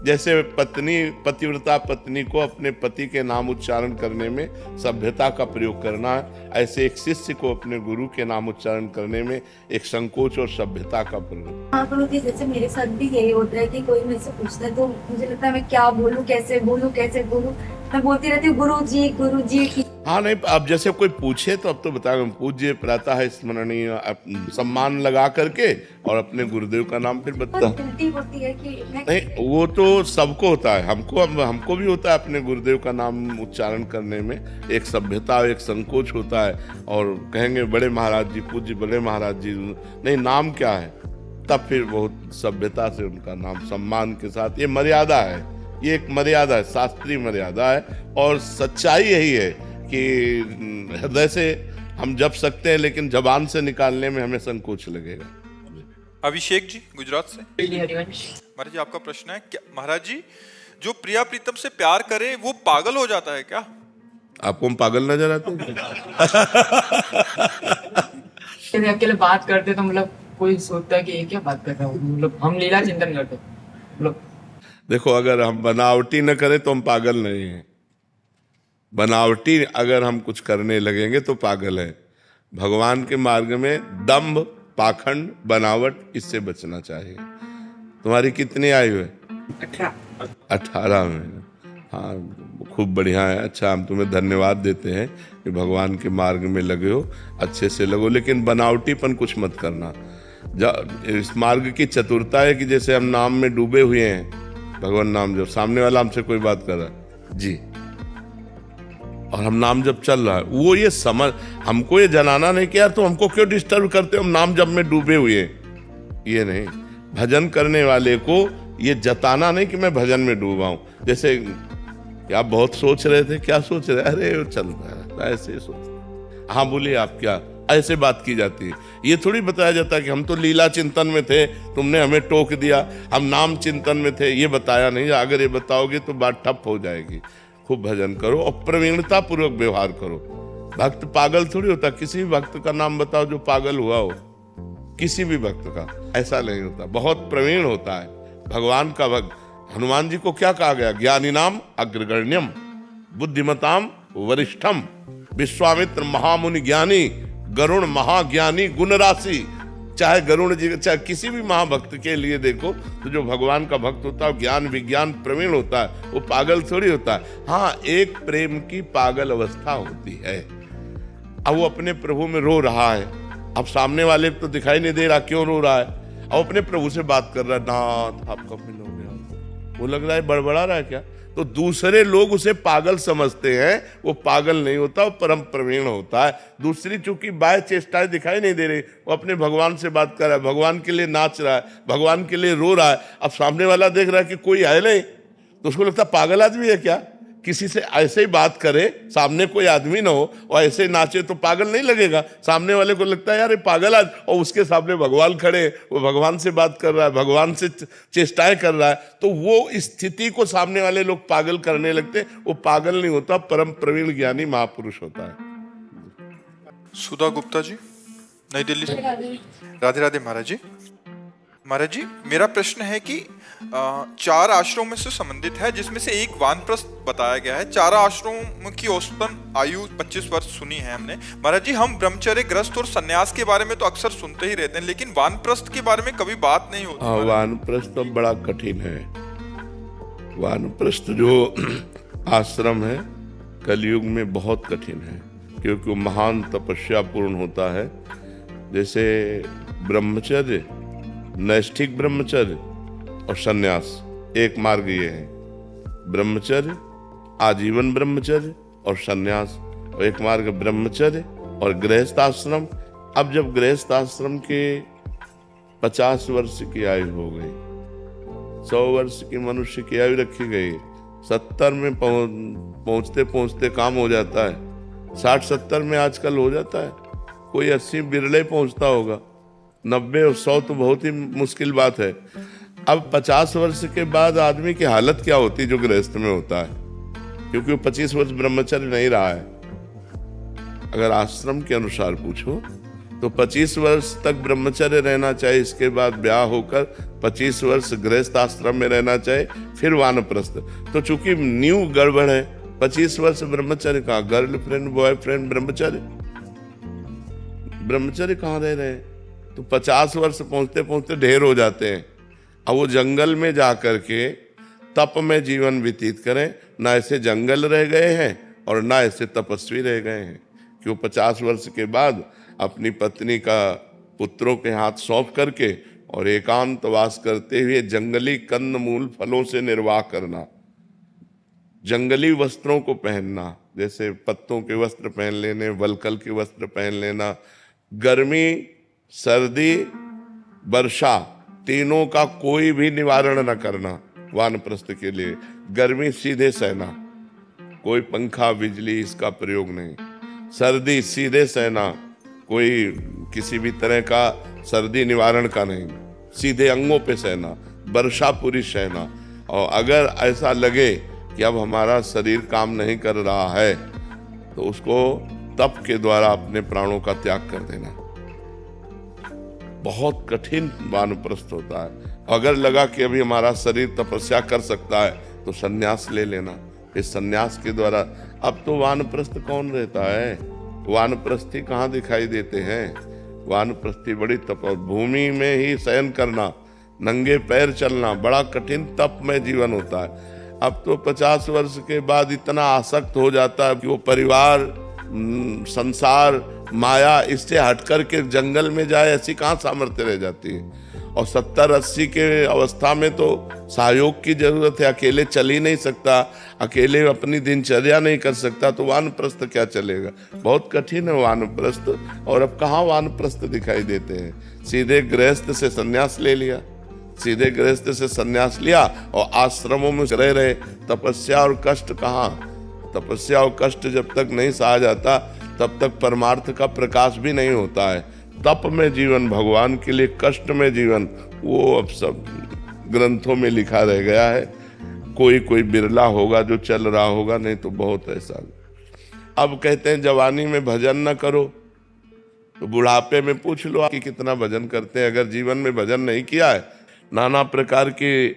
जैसे पतिव्रता पत्नी को अपने पति के नाम उच्चारण करने में सभ्यता का प्रयोग करना है, ऐसे एक शिष्य को अपने गुरु के नाम उच्चारण करने में एक संकोच और सभ्यता का प्रयोग। हाँ गुरु जी, जैसे मेरे साथ भी यही होता है कि कोई मुझसे पूछता है तो मुझे लगता है मैं क्या बोलूं, कैसे बोलूं, मैं बोलती रहती हूँ गुरु जी। हाँ नहीं, अब जैसे कोई पूछे तो अब तो बताएंगे पूज्य प्रातः स्मरणीय, सम्मान लगा करके और अपने गुरुदेव का नाम फिर बता। होती है कि नहीं, वो तो सबको होता है, हमको भी होता है अपने गुरुदेव का नाम उच्चारण करने में एक सभ्यता, एक संकोच होता है। और कहेंगे बड़े महाराज जी, पूज्य बड़े महाराज जी, नहीं नाम क्या है, तब फिर बहुत सभ्यता से उनका नाम सम्मान के साथ, ये मर्यादा है, ये एक मर्यादा है, शास्त्रीय मर्यादा है। और सच्चाई यही है कि हृदय से हम जप सकते हैं, लेकिन जबान से निकालने में हमें संकोच लगेगा। अभिषेक जी गुजरात से। महाराज जी आपका प्रश्न है, क्या महाराज जी जो प्रिया प्रीतम से प्यार करे वो पागल हो जाता है क्या? आपको हम पागल नजर आते हैं? यदि अकेले बात करते तो मतलब कोई सोचता है कि ये क्या बात कर रहा हूँ, मतलब हम लीला चिंतन करते मतलब। देखो, अगर हम बनावटी न करें तो हम पागल नहीं हैं, बनावटी अगर हम कुछ करने लगेंगे तो पागल है। भगवान के मार्ग में दंभ, पाखंड, बनावट, इससे बचना चाहिए। तुम्हारी कितनी आयु है? 18 में। हाँ, खूब बढ़िया है। अच्छा, हम तुम्हें धन्यवाद देते हैं कि भगवान के मार्ग में लगे हो, अच्छे से लगो, लेकिन बनावटीपन कुछ मत करना। इस मार्ग की चतुरता है कि जैसे हम नाम में डूबे हुए हैं, भगवान नाम जब सामने वाला हमसे कोई बात कर रहा है जी, और हम नाम जब चल रहा है, वो ये समझ, हमको ये जनाना नहीं कि यार तुम हमको क्यों डिस्टर्ब करते हो, हम नाम जब में डूबे हुए, ये नहीं। भजन करने वाले को ये जताना नहीं कि मैं भजन में डूबा हूं। जैसे कि आप बहुत सोच रहे थे, क्या सोच रहे? अरे वो चल रहा है, ऐसे सोच। हाँ बोलिए, आप क्या, ऐसे बात की जाती है। ये थोड़ी बताया जाता है कि हम तो लीला चिंतन में थे, तुमने हमें टोक दिया, हम नाम चिंतन में थे, ये बताया नहीं। अगर ये बताओगे तो बात ठप हो जाएगी। खूब भजन करो और प्रवीणता पूर्वक व्यवहार करो। भक्त पागल थोड़ी होता। किसी भी भक्त का नाम बताओ जो पागल हुआ हो, किसी भी भक्त का ऐसा नहीं होता, बहुत प्रवीण होता है भगवान का भक्त। हनुमान जी को क्या कहा गया? ज्ञानी नाम अग्रगण्यम, बुद्धिमताम वरिष्ठम, विश्वामित्र महामुनि ज्ञानी, गरुण महाज्ञानी गुण राशि। चाहे गरुण जी, चाहे किसी भी महाभक्त के लिए देखो तो जो भगवान का भक्त होता है, ज्ञान विज्ञान प्रवीण होता है, वो पागल थोड़ी होता है। हाँ, एक प्रेम की पागल अवस्था होती है। अब वो अपने प्रभु में रो रहा है, अब सामने वाले को तो दिखाई नहीं दे रहा क्यों रो रहा है, अब अपने प्रभु से बात कर रहा है, नाथ आप कब मिलोगे? वो लग रहा है बड़बड़ा रहा है क्या? तो दूसरे लोग उसे पागल समझते हैं, वो पागल नहीं होता, वो परम प्रवीण होता है। दूसरी चूंकि बाह्य चेष्टाएं दिखाई नहीं दे रही, वो अपने भगवान से बात कर रहा है, भगवान के लिए नाच रहा है, भगवान के लिए रो रहा है। अब सामने वाला देख रहा है कि कोई है नहीं, तो उसको लगता है पागल आदमी है क्या? किसी से ऐसे ही बात करे, सामने कोई आदमी ना हो और ऐसे नाचे तो पागल नहीं लगेगा। सामने वाले को लगता है यार ये पागल आदमी, और उसके सामने भगवान खड़े, वो भगवान से बात कर रहा है, भगवान से चेष्टाएं कर रहा है, तो वो स्थिति को सामने वाले लोग पागल करने लगते। वो पागल नहीं होता, परम प्रवीण ज्ञानी महापुरुष होता है। सुधा गुप्ता जी नई दिल्ली से। राधे राधे महाराज जी। महाराज जी मेरा प्रश्न है कि 4 आश्रमों से संबंधित है, जिसमें से एक वानप्रस्थ बताया गया है। 4 आश्रमों की औसतन आयु 25 वर्ष सुनी है हमने। महाराज जी हम ब्रह्मचर्य, ग्रस्त और सन्यास के बारे में तो अक्सर सुनते ही रहते हैं, लेकिन वानप्रस्थ के बारे में कभी बात नहीं होती। हाँ, वानप्रस्थ तो बड़ा कठिन है। वानप्रस्थ जो आश्रम है कलयुग में बहुत कठिन है, क्योंकि वो महान तपस्या पूर्ण होता है। जैसे ब्रह्मचर्य, नैष्ठिक ब्रह्मचर्य और सन्यास, एक मार्ग ये है। ब्रह्मचर्य, आजीवन ब्रह्मचर्य और सन्यास, और एक मार्ग ब्रह्मचर्य और गृहस्थ आश्रम। अब जब गृहस्थ आश्रम के 50 वर्ष की आयु हो गई, 100 वर्ष की मनुष्य की आयु रखी गई, 70 में पहुंचते पहुंचते काम हो जाता है, 60-70 में आजकल हो जाता है, कोई 80 बिरले पहुंचता होगा, 90 और 100 तो बहुत ही मुश्किल बात है। अब 50 वर्ष के बाद आदमी की हालत क्या होती है जो गृहस्थ में होता है, क्योंकि वो 25 वर्ष ब्रह्मचर्य नहीं रहा है। अगर आश्रम के अनुसार पूछो तो 25 वर्ष तक ब्रह्मचर्य रहना चाहिए, इसके बाद ब्याह होकर 25 वर्ष गृहस्थ आश्रम में रहना चाहिए, फिर वानप्रस्थ। तो चूंकि न्यू गड़बड़ है, 25 वर्ष ब्रह्मचर्य कहाँ, गर्लफ्रेंड बॉयफ्रेंड ब्रह्मचर्य कहाँ रह रहे हैं? तो 50 वर्ष पहुंचते पहुंचते ढेर हो जाते हैं। अब वो जंगल में जा करके तप में जीवन व्यतीत करें, ना ऐसे जंगल रह गए हैं और ना ऐसे तपस्वी रह गए हैं, कि वो 50 वर्ष के बाद अपनी पत्नी का पुत्रों के हाथ सौंप करके और एकांतवास करते हुए जंगली कंद मूल फलों से निर्वाह करना, जंगली वस्त्रों को पहनना, जैसे पत्तों के वस्त्र पहन लेने, वलकल के वस्त्र पहन लेना, गर्मी सर्दी वर्षा, तीनों का कोई भी निवारण न करना वानप्रस्थ के लिए। गर्मी सीधे सहना, कोई पंखा बिजली इसका प्रयोग नहीं। सर्दी सीधे सहना, कोई किसी भी तरह का सर्दी निवारण का नहीं, सीधे अंगों पे सहना। वर्षा पूरी सहना, और अगर ऐसा लगे कि अब हमारा शरीर काम नहीं कर रहा है तो उसको तप के द्वारा अपने प्राणों का त्याग कर देना। बहुत कठिन वानप्रस्थ होता है। अगर लगा कि अभी हमारा शरीर तपस्या कर सकता है तो संन्यास ले लेना। इस संन्यास के द्वारा अब तो वानप्रस्थ कौन रहता है? वानप्रस्थी कहाँ दिखाई देते हैं? वानप्रस्थी बड़ी तप, भूमि में ही शयन करना, नंगे पैर चलना, बड़ा कठिन तपमय जीवन होता है। अब तो 50 वर्ष के बाद इतना आसक्त हो जाता है कि वो परिवार, संसार, माया इससे हट करके जंगल में जाए, ऐसी कहाँ सामर्थ्य रह जाती है। और 70-80 के अवस्था में तो सहयोग की जरूरत है। अकेले चल ही नहीं सकता, अकेले अपनी दिनचर्या नहीं कर सकता, तो वानप्रस्थ क्या चलेगा? बहुत कठिन है वानप्रस्थ। और अब कहाँ वानप्रस्थ दिखाई देते हैं? सीधे गृहस्थ से संन्यास ले लिया, सीधे गृहस्थ से संन्यास लिया और आश्रमों में रह रहे। तपस्या और कष्ट कहाँ? तपस्या और कष्ट जब तक नहीं सहा जाता तब तक परमार्थ का प्रकाश भी नहीं होता है। तप में जीवन, भगवान के लिए कष्ट में जीवन, वो अब सब ग्रंथों में लिखा रह गया है। कोई कोई बिरला होगा जो चल रहा होगा, नहीं तो बहुत ऐसा। अब कहते हैं जवानी में भजन न करो, तो बुढ़ापे में पूछ लो कि कितना भजन करते हैं। अगर जीवन में भजन नहीं किया है, नाना प्रकार की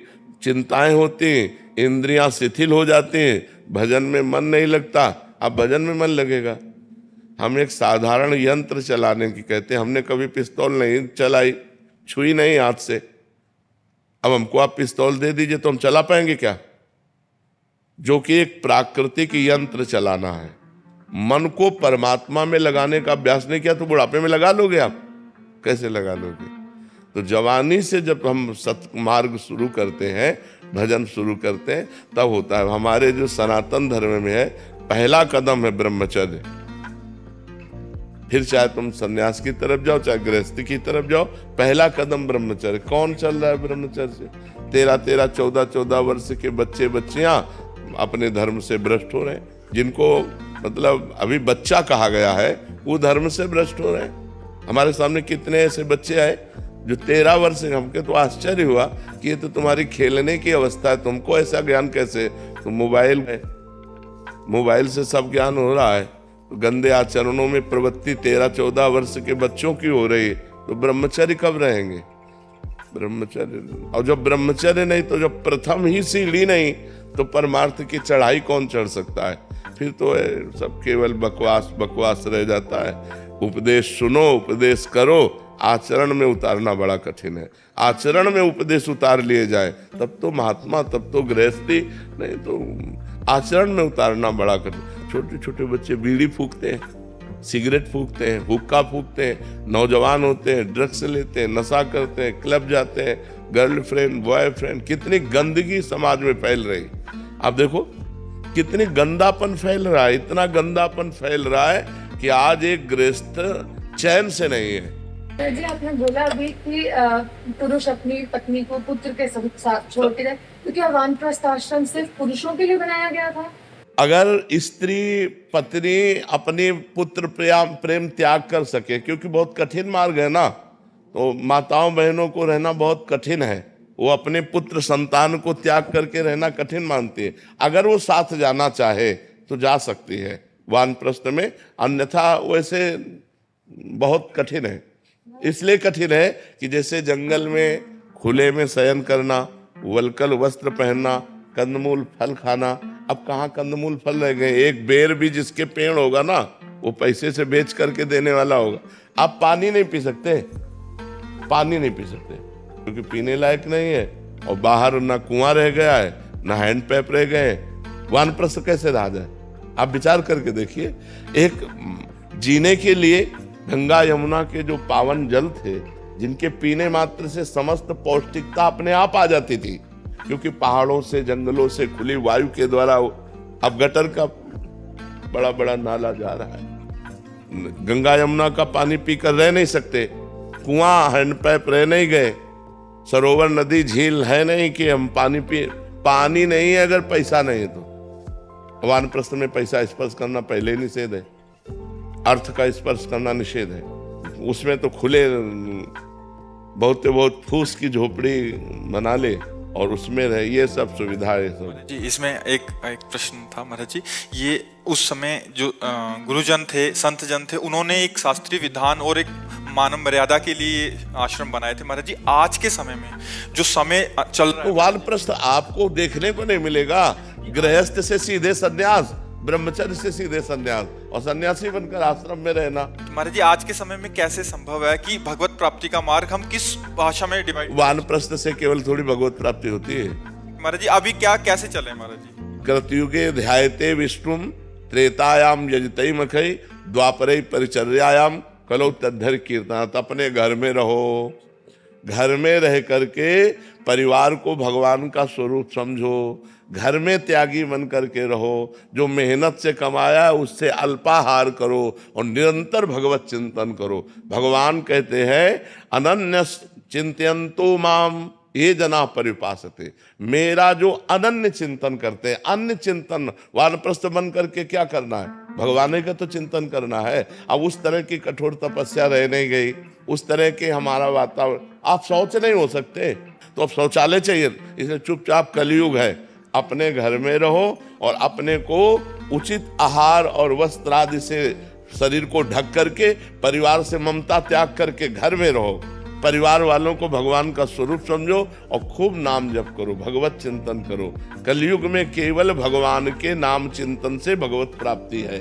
चिंताएं होती, इंद्रियां शिथिल हो जाती हैं, भजन में मन नहीं लगता। अब भजन में मन लगेगा। हम एक साधारण यंत्र चलाने की कहते हैं, हमने कभी पिस्तौल नहीं चलाई, छुई नहीं हाथ से। अब हमको आप पिस्तौल दे दीजिए तो हम चला पाएंगे क्या? जो कि एक प्राकृतिक यंत्र चलाना है। मन को परमात्मा में लगाने का अभ्यास नहीं किया तो बुढ़ापे में लगा लोगे आप? कैसे लगा लोगे? तो जवानी से जब हम सत्मार्ग शुरू करते हैं, भजन शुरू करते हैं, तब होता है। हमारे जो सनातन धर्म में है, पहला कदम है ब्रह्मचर्य। फिर चाहे तुम सन्यास की तरफ जाओ, चाहे गृहस्थी की तरफ जाओ, पहला कदम ब्रह्मचर्य। कौन चल रहा है ब्रह्मचर्य से? 13-13, 14-14 वर्ष के बच्चे बच्चियां अपने धर्म से भ्रष्ट हो रहे हैं। जिनको मतलब अभी बच्चा कहा गया है, वो धर्म से भ्रष्ट हो रहे हैं। हमारे सामने कितने ऐसे बच्चे आए जो 13 वर्ष के, हमके तो आश्चर्य हुआ कि ये तो तुम्हारी खेलने की अवस्था है, तुमको ऐसा ज्ञान कैसे? तो मोबाइल है, मोबाइल से सब ज्ञान हो रहा है। तो गंदे आचरणों में प्रवृत्ति 13-14 वर्ष के बच्चों की हो रही है, तो ब्रह्मचर्य कब रहेंगे? ब्रह्मचर्य, और जब ब्रह्मचर्य नहीं तो जब प्रथम ही सीढ़ी नहीं तो परमार्थ की चढ़ाई कौन चढ़ सकता है? फिर तो सब केवल बकवास बकवास रह जाता है। उपदेश सुनो, उपदेश करो, आचरण में उतारना बड़ा कठिन है। आचरण में उपदेश उतार लिए जाए तब तो महात्मा, तब तो गृहस्थी, नहीं तो आचरण में उतारना बड़ा कठिन। छोटे छोटे बच्चे बीड़ी फूकते हैं, सिगरेट फूकते हैं, हुक्का फूकते हैं, नौजवान होते हैं, ड्रग्स लेते हैं, नशा करते हैं, क्लब जाते हैं, गर्लफ्रेंड बॉयफ्रेंड, कितनी गंदगी समाज में फैल रही। आप देखो कितनी गंदापन फैल रहा है, इतना गंदापन फैल रहा है कि आज एक गृहस्थ चैन से नहीं है। जी आपने बोला अभी कि पुरुष अपनी पत्नी को पुत्र के साथ छोड़ के जाए, तो क्या वानप्रस्थ आश्रम सिर्फ पुरुषों के लिए बनाया गया था? अगर स्त्री पत्नी अपने पुत्र प्रेम त्याग कर सके, क्योंकि बहुत कठिन मार्ग है ना, तो माताओं बहनों को रहना बहुत कठिन है। वो अपने पुत्र संतान को त्याग करके रहना कठिन मानती है। अगर वो साथ जाना चाहे तो जा सकती है वानप्रस्थ में, अन्यथा वैसे बहुत कठिन है। इसलिए कठिन है कि जैसे जंगल में खुले में शयन करना, वल्कल वस्त्र पहनना, कंदमूल फल खाना, अब कहाँ कंदमूल फल रह गए? एक बेर भी जिसके पेड़ होगा ना, वो पैसे से बेच करके देने वाला होगा। आप पानी नहीं पी सकते, पानी नहीं पी सकते क्योंकि पीने लायक नहीं है, और बाहर ना कुआं रह गया है, ना हैंड पैप रह गए। वानप्रस्थ कैसे रहा जाए? आप विचार करके देखिए। एक जीने के लिए गंगा यमुना के जो पावन जल थे, जिनके पीने मात्र से समस्त पौष्टिकता अपने आप आ जाती थी, क्योंकि पहाड़ों से, जंगलों से खुली वायु के द्वारा। अब गटर का बड़ा बड़ा नाला जा रहा है, गंगा यमुना का पानी पीकर रह नहीं सकते, कुआं हैंडपैप रह नहीं गए, सरोवर नदी झील है नहीं कि हम पानी पिए। पानी नहीं है अगर पैसा नहीं तो। वानप्रस्थ में पैसा स्पर्श करना पहले निषेध है, अर्थ का स्पर्श करना निषेध है। उसमें तो खुले बहुत फूस की झोपड़ी बना ले और उसमें रहे, ये सब सुविधाएं सब। जी इसमें एक प्रश्न था महाराज जी, ये उस समय जो गुरुजन थे, संत जन थे, उन्होंने एक शास्त्रीय विधान और एक मानव मर्यादा के लिए आश्रम बनाए थे। महाराज जी आज के समय में जो समय चल रहा है, तो वानप्रस्थ आपको देखने को नहीं मिलेगा। गृहस्थ से सीधे सन्यास, ब्रह्मचर्य से सीधे सन्यास, और सन्यासी बनकर आश्रम में रहना। महाराज जी आज के समय में कैसे संभव है कि भगवत प्राप्ति का मार्ग हम किस भाषा में डिवाइड? वानप्रस्थ से केवल थोड़ी भगवत प्राप्ति होती है। महाराज जी अभी क्या कैसे चले महाराज जी? कृतयुगे ध्यायते विष्णुम, त्रेतायाम यजते मखै, द्वापरे परिचर्यायाम कलौ तद्धर कीर्तनात्। अपने घर में रहो, घर में रह करके परिवार को भगवान का स्वरूप समझो, घर में त्यागी बन करके रहो, जो मेहनत से कमाया उससे अल्पाहार करो और निरंतर भगवत चिंतन करो। भगवान कहते हैं अनन्य चिंतयन्तो माम ये जना परिपासते, मेरा जो अनन्य चिंतन करते हैं। अन्य चिंतन वानप्रस्थ बन करके क्या करना है? भगवान का तो चिंतन करना है। अब उस तरह की कठोर तपस्या रह नहीं गई, उस तरह के हमारा वातावरण, आप शौच नहीं हो सकते तो अब शौचालय चाहिए, इसलिए चुपचाप कलयुग है, अपने घर में रहो और अपने को उचित आहार और वस्त्र आदि से शरीर को ढक करके, परिवार से ममता त्याग करके घर में रहो, परिवार वालों को भगवान का स्वरूप समझो और खूब नाम जप करो, भगवत चिंतन करो। कलयुग में केवल भगवान के नाम चिंतन से भगवत प्राप्ति है।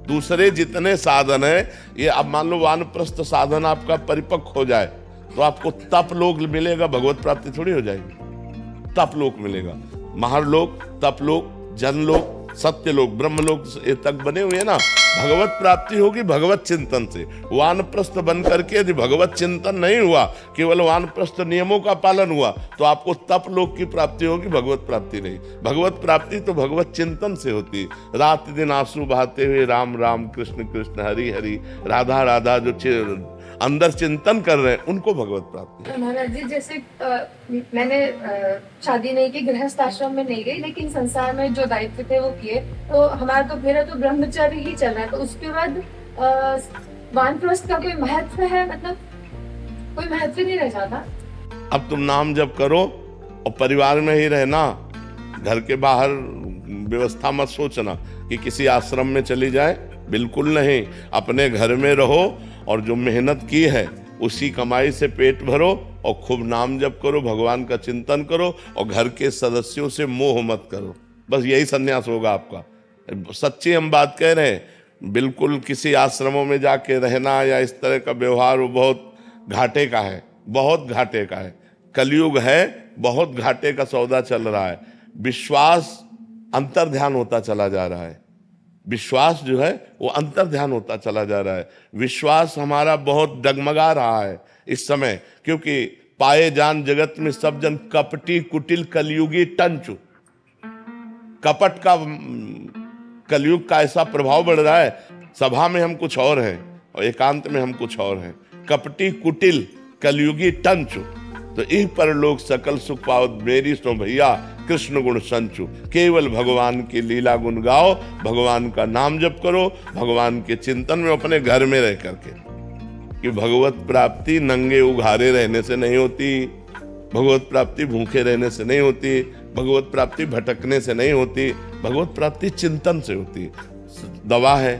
दूसरे जितने साधन है, ये अब मान लो वानप्रस्थ साधन आपका परिपक्व हो जाए तो आपको तप लोक मिलेगा, भगवत प्राप्ति थोड़ी हो जाएगी। तप लोक मिलेगा, महारलोक, तपलोक, जनलोक, सत्यलोक, ब्रह्मलोक ये तक बने हुए हैं ना। भगवत प्राप्ति होगी भगवत चिंतन से। वानप्रस्थ बन करके यदि भगवत चिंतन नहीं हुआ, केवल वानप्रस्थ नियमों का पालन हुआ, तो आपको तप लोक की प्राप्ति होगी, भगवत प्राप्ति नहीं। भगवत प्राप्ति तो भगवत चिंतन से होती। रात दिन आंसू बहाते हुए राम राम कृष्ण कृष्ण हरि हरि राधा राधा जो अंदर चिंतन कर रहे हैं उनको भगवत प्राप्ति। महाराज जी जैसे मैंने शादी नहीं की, गृहस्थ आश्रम में नहीं गई, लेकिन संसार में जो दायित्व थे वो किए। तो हमारा तो मेरा तो ब्रह्मचर्य ही चल रहा है। तो उसके बाद वानप्रस्थ का कोई महत्व है? मतलब कोई महत्व नहीं रह जाता? अब तुम नाम जप करो और परिवार में ही रहना, घर के बाहर व्यवस्था मत सोचना कि किसी आश्रम में चली जाए, बिल्कुल नहीं। अपने घर में रहो और जो मेहनत की है उसी कमाई से पेट भरो और खूब नाम जप करो, भगवान का चिंतन करो और घर के सदस्यों से मोह मत करो। बस यही संन्यास होगा आपका। सच्ची हम बात कह रहे हैं। बिल्कुल किसी आश्रमों में जाके रहना या इस तरह का व्यवहार वो बहुत घाटे का है, बहुत घाटे का है। कलयुग है, बहुत घाटे का सौदा चल रहा है। विश्वास अंतर ध्यान होता चला जा रहा है। विश्वास जो है वो अंतर ध्यान होता चला जा रहा है। विश्वास हमारा बहुत डगमगा रहा है इस समय, क्योंकि पाए जान जगत में सब जन कपटी कुटिल कलयुगी टंचु। कपट का कलयुग का ऐसा प्रभाव बढ़ रहा है। सभा में हम कुछ और हैं और एकांत में हम कुछ और हैं। कपटी कुटिल कलयुगी टंचु, तो इह पर लोग सकल सुख पाओ, मेरी सो भैया कृष्ण गुण संचु। केवल भगवान की लीला गुण गाओ, भगवान का नाम जप करो, भगवान के चिंतन में अपने घर में रह करके। कि भगवत प्राप्ति नंगे उघारे रहने से नहीं होती, भगवत प्राप्ति भूखे रहने से नहीं होती, भगवत प्राप्ति भटकने से नहीं होती, भगवत प्राप्ति चिंतन से होती। दवा है,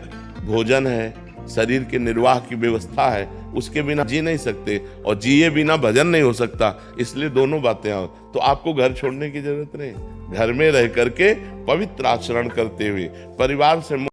भोजन है, शरीर के निर्वाह की व्यवस्था है, उसके बिना जी नहीं सकते और जिए बिना भजन नहीं हो सकता। इसलिए दोनों बातें आओ तो आपको घर छोड़ने की जरूरत नहीं। घर में रह करके पवित्र आचरण करते हुए परिवार से